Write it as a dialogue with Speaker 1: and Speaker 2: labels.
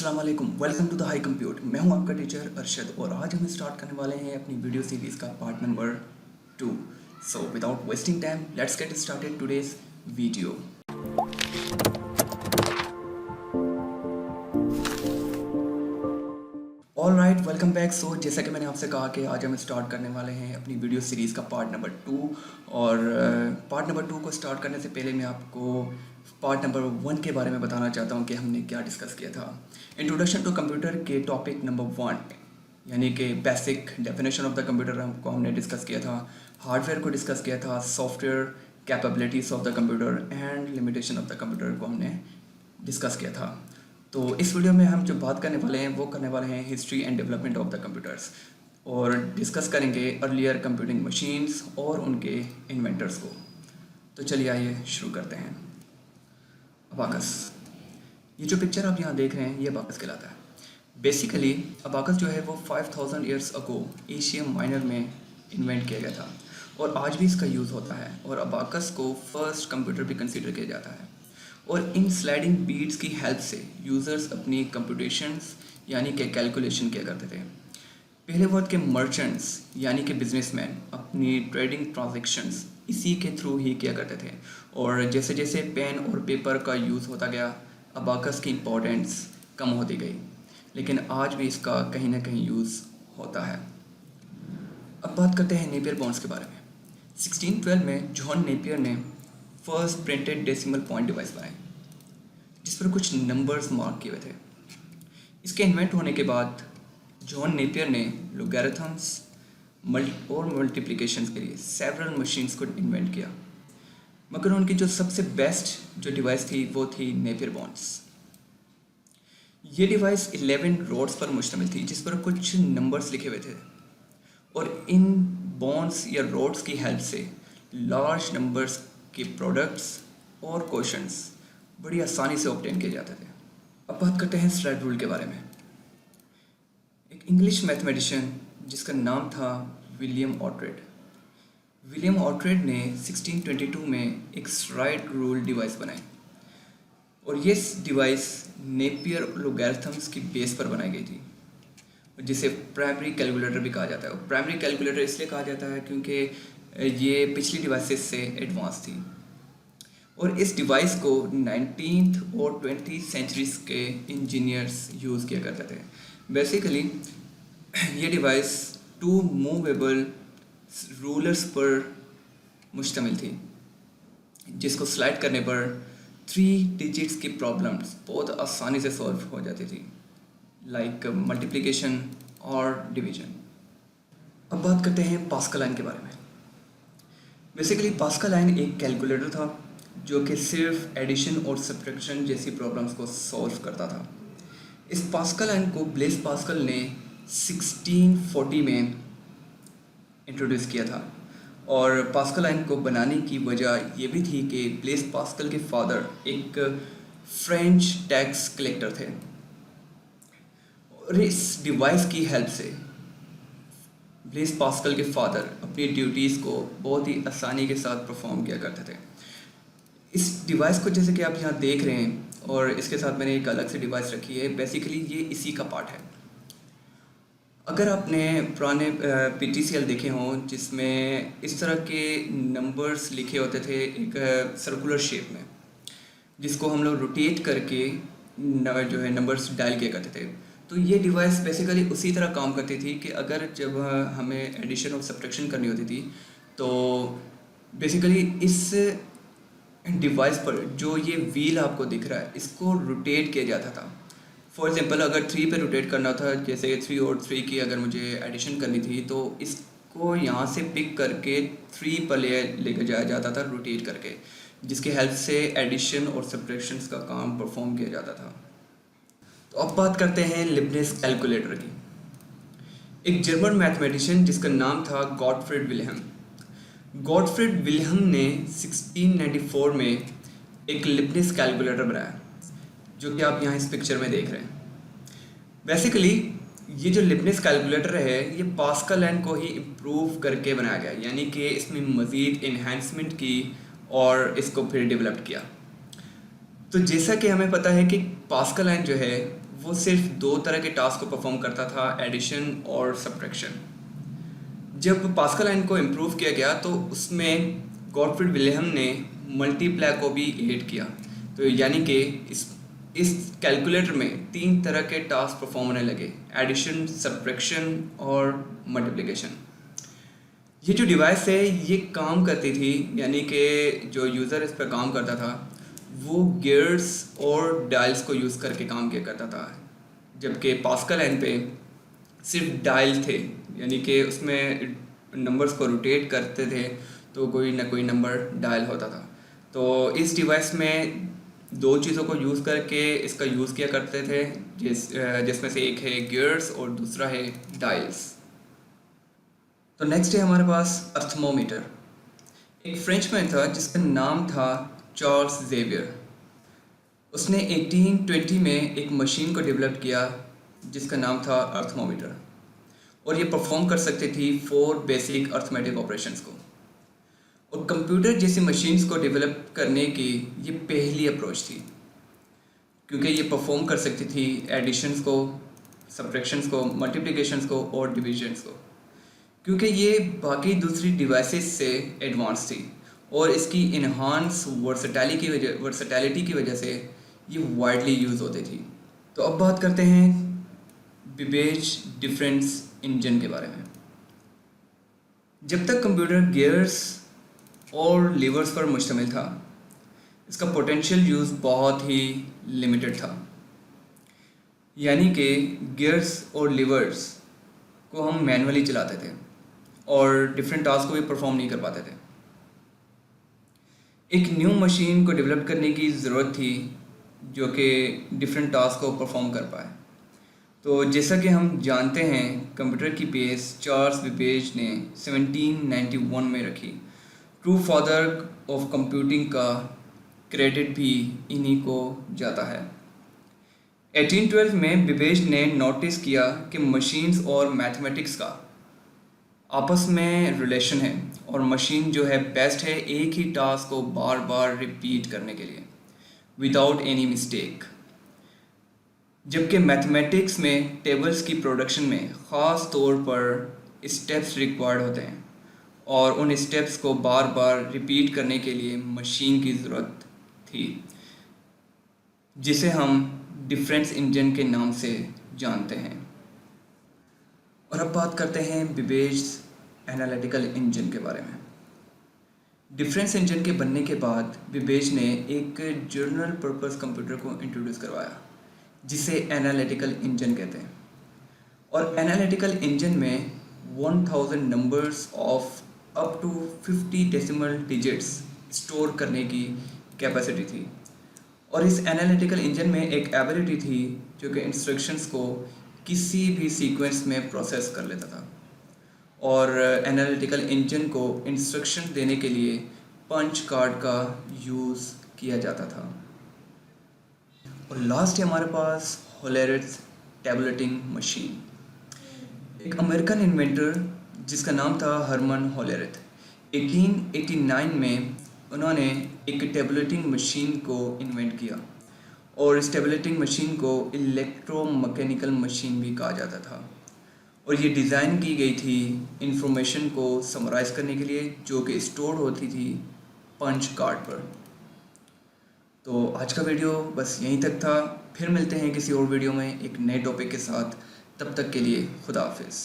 Speaker 1: अस्सलाम वालेकुम, welcome to the high compute. मैं हूं आपका टीचर अरशद और आज हम स्टार्ट करने वाले हैं अपनी वीडियो सीरीज़ का part number 2। So without wasting time let's get started today's video. All right, welcome back. So जैसा कि मैंने आपसे कहा कि आज हम स्टार्ट करने वाले हैं अपनी वीडियो सीरीज़ का पार्ट नंबर 2। और पार्ट नंबर 2 को स्टार्ट करने से पहले मैं आपको पार्ट नंबर 1 के बारे में बताना चाहता हूं कि हमने क्या डिस्कस किया था। इंट्रोडक्शन टू कंप्यूटर के टॉपिक नंबर 1 यानी कि basic definition of the computer को हमने डिस्कस किया था, हार्डवेयर को डिस्कस किया था, software capabilities of the computer and limitation of the computer को हमने डिस्कस किया था। तो इस वीडियो में हम जो बात करने वाले हैं वो करने वाले हैं history and development of the computers और डिस्कस करेंगे अर्लियर कंप्यूटिंग मशीन्स और उनके इन्वेंटर्स को। तो चलिए आइए शुरू करते हैं। अबाकस, ये जो पिक्चर आप यहाँ देख रहे हैं ये अबाकस कहलाता है। बेसिकली अबाकस जो है वो 5000 ईयर्स अगो एशिया माइनर में इन्वेंट किया गया था और आज भी इसका यूज़ होता है और अबाकस को फर्स्ट कंप्यूटर भी कंसीडर किया जाता है। और इन स्लाइडिंग बीड्स की हेल्प से यूज़र्स अपनी कंप्यूटेशंस यानी कि कैलकुलेशन किया करते थे। पहले वक्त के मर्चेंट्स यानी कि बिजनेसमैन अपनी ट्रेडिंग ट्रांजैक्शंस इसी के थ्रू ही किया करते थे और जैसे जैसे पेन और पेपर का यूज़ होता गया अबाकस की इम्पोर्टेंस कम होती गई, लेकिन आज भी इसका कहीं ना कहीं यूज़ होता है। अब बात करते हैं नेपियर बॉन्ड्स के बारे में। 1612 में जॉन नेपियर ने first printed decimal point device बनाई जिस पर कुछ नंबर्स मार्क किए हुए थे। इसके इन्वेंट होने के बाद जॉन नेपियर ने लोगैरिथम्स और मल्टीप्लिकेशंस के लिए सेवरल मशीन्स को इन्वेंट किया, मगर उनकी जो सबसे बेस्ट जो डिवाइस थी वो थी नेपियर बॉन्ड्स। ये डिवाइस 11 रोड्स पर मुश्तमिल थी जिस पर कुछ नंबर्स लिखे हुए थे और इन बॉन्ड्स या रोड्स की हेल्प से लार्ज नंबर्स के प्रोडक्ट्स और क्वेश्चंस बड़ी आसानी से ऑब्टेन किए जाते थे। अब बात करते हैं स्ट्रैड रूल के बारे में। एक इंग्लिश मैथमेटिशियन जिसका नाम था विलियम ऑर्ट्रेड। विलियम ऑर्ट्रेड ने 1622 में एक स्ट्रैड रूल डिवाइस बनाई और ये डिवाइस नेपियर लोगैरिथम्स की बेस पर बनाई गई थी जिसे प्राइमरी कैलकुलेटर भी कहा जाता है। और प्राइमरी कैलकुलेटर इसलिए कहा जाता है क्योंकि ये पिछली डिवाइसेस से एडवांस थी और इस डिवाइस को 19th और 20th सेंचुरीज के इंजीनियर्स यूज़ किया करते थे। बेसिकली ये डिवाइस 2 मूवेबल रूलर्स पर मुश्तमिल थी जिसको स्लाइड करने पर 3 डिजिट्स की प्रॉब्लम्स बहुत आसानी से सॉल्व हो जाती थी, लाइक मल्टीप्लिकेशन और डिवीजन। अब बात करते हैं पास्कल लाइन के बारे में। बेसिकली पास्कल लाइन एक कैलकुलेटर था जो कि सिर्फ एडिशन और सब्ट्रैक्शन जैसी प्रॉब्लम्स को सॉल्व करता था। इस पास्कल लाइन को ब्लेस पास्कल ने 1640 में इंट्रोड्यूस किया था और पास्कल लाइन को बनाने की वजह ये भी थी कि ब्लेस पास्कल के फादर एक फ्रेंच टैक्स कलेक्टर थे और इस डिवाइस की हेल्प से ब्लेस पास्कल के फादर अपनी ड्यूटीज़ को बहुत ही आसानी के साथ परफॉर्म किया करते थे। इस डिवाइस को जैसे कि आप यहाँ देख रहे हैं और इसके साथ मैंने एक अलग से डिवाइस रखी है, बेसिकली ये इसी का पार्ट है। अगर आपने पुराने PTCL देखे हों जिसमें इस तरह के नंबर्स लिखे होते थे एक सर्कुलर शेप में जिसको हम लोग रोटेट करके जो है नंबर्स डायल किया करते थे, तो ये डिवाइस बेसिकली उसी तरह काम करती थी कि अगर जब हमें एडिशन और सब्ट्रैक्शन करनी होती थी तो बेसिकली इस डिवाइस पर जो ये व्हील आपको दिख रहा है इसको रोटेट किया जाता था। फॉर एग्जांपल अगर 3 पे रोटेट करना था, जैसे 3 और 3 की अगर मुझे एडिशन करनी थी तो इसको यहाँ से पिक करके 3 पर लेकर जाया जाता था रोटेट करके, जिसकी हेल्प से एडिशन और सब्ट्रैक्शंस का काम परफॉर्म किया जाता था। तो अब बात करते हैं लिबनिज कैलकुलेटर की। एक जर्मन मैथमेटिशियन जिसका नाम था गॉटफ्रीड विल्हेम। गॉटफ्रीड विल्हेम ने 1694 में एक लिबनिज कैलकुलेटर बनाया जो कि आप यहाँ इस पिक्चर में देख रहे हैं। बेसिकली ये जो लिबनिज कैलकुलेटर है ये पास्कल लाइन को ही इम्प्रूव करके बनाया गया, यानी कि इसमें मज़ीद इन्हेंसमेंट की और इसको फिर डेवलप किया। तो जैसा कि हमें पता है कि पास्कल लाइन जो है वो सिर्फ दो तरह के टास्क को परफॉर्म करता था, एडिशन और सब्ट्रैक्शन। जब पास्कल लाइन को इम्प्रूव किया गया तो उसमें गॉटफ्रीड विलियम ने मल्टीप्लाई को भी ऐड किया। तो यानी कि इस कैलकुलेटर में तीन तरह के टास्क परफॉर्म होने लगे, एडिशन, सब्ट्रैक्शन और मल्टीप्लिकेशन। ये जो डिवाइस है ये काम करती थी, यानी कि जो यूज़र इस पर काम करता था वो गियर्स और डायल्स को यूज़ करके काम किया करता था, जबकि पास्कल लाइन पे सिर्फ डायल थे, यानी कि उसमें नंबर्स को रोटेट करते थे तो कोई ना कोई नंबर डायल होता था। तो इस डिवाइस में दो चीज़ों को यूज़ करके इसका यूज़ किया करते थे, जिसमें से एक है गियर्स और दूसरा है डायल्स। तो नेक्स्ट है हमारे पास अर्थमोमीटर। एक फ्रेंचमैन था जिसका नाम था चार्ल्स जेवियर। उसने 1820 में एक मशीन को डेवलप किया जिसका नाम था अर्थमोमीटर, और ये परफॉर्म कर सकती थी 4 बेसिक अर्थमेटिक ऑपरेशंस को। और कंप्यूटर जैसी मशीन्स को डेवलप करने की ये पहली अप्रोच थी, क्योंकि ये परफॉर्म कर सकती थी एडिशंस को, सब्ट्रैक्शंस को, मल्टीप्लिकेशंस को और डिविजन्स को, क्योंकि ये बाकी दूसरी डिवाइसेस से एडवांस थी और इसकी इन्हांस वर्सटैलिटी की वजह से ये वाइडली यूज़ होती थी। तो अब बात करते हैं बेबेज डिफरेंस इंजन के बारे में। जब तक कंप्यूटर गियर्स और लीवर्स पर मुश्तमिल था, इसका पोटेंशियल यूज़ बहुत ही लिमिटेड था, यानी कि गियर्स और लीवर्स को हम मैनुअली चलाते थे और डिफरेंट टास्क को भी परफॉर्म नहीं कर पाते थे। एक न्यू मशीन को डेवलप करने की ज़रूरत थी जो कि डिफरेंट टास्क को परफॉर्म कर पाए। तो जैसा कि हम जानते हैं, कंप्यूटर की बेस चार्ल्स बेबेज ने 1791 में रखी। ट्रू फादर ऑफ कंप्यूटिंग का क्रेडिट भी इन्हीं को जाता है। 1812 में बेबेज ने नोटिस किया कि मशीन्स और मैथमेटिक्स का आपस में रिलेशन है और मशीन जो है बेस्ट है एक ही टास्क को बार बार रिपीट करने के लिए विदाउट एनी मिस्टेक, जबकि मैथमेटिक्स में टेबल्स की प्रोडक्शन में ख़ास तौर पर स्टेप्स रिक्वायर्ड होते हैं और उन स्टेप्स को बार बार रिपीट करने के लिए मशीन की ज़रूरत थी, जिसे हम डिफरेंस इंजन के नाम से जानते हैं। और अब बात करते हैं बेबेज एनालिटिकल इंजन के बारे में। डिफरेंस इंजन के बनने के बाद बेबेज ने एक जनरल पर्पस कंप्यूटर को इंट्रोड्यूस करवाया जिसे एनालिटिकल इंजन कहते हैं। और एनालिटिकल इंजन में 1000 numbers of up to 50 decimal digits store करने की कैपेसिटी थी। और इस एनालिटिकल इंजन में एक एबिलिटी थी जो कि इंस्ट्रक्शंस को किसी भी सीक्वेंस में प्रोसेस कर लेता था। और एनालिटिकल इंजन को इंस्ट्रक्शन देने के लिए पंच कार्ड का यूज़ किया जाता था। और लास्ट है हमारे पास होलेरिथ टैबुलेटिंग मशीन। एक अमेरिकन इन्वेंटर जिसका नाम था हरमन होलेरिथ, 1889 में उन्होंने एक टैबुलेटिंग मशीन को इन्वेंट किया और इस टैबुलेटिंग मशीन को इलेक्ट्रोमैकेनिकल मशीन भी कहा जाता था। और ये डिज़ाइन की गई थी इंफॉर्मेशन को समराइज़ करने के लिए जो कि स्टोर होती थी पंच कार्ड पर। तो आज का वीडियो बस यहीं तक था। फिर मिलते हैं किसी और वीडियो में एक नए टॉपिक के साथ। तब तक के लिए खुदा हाफिज़।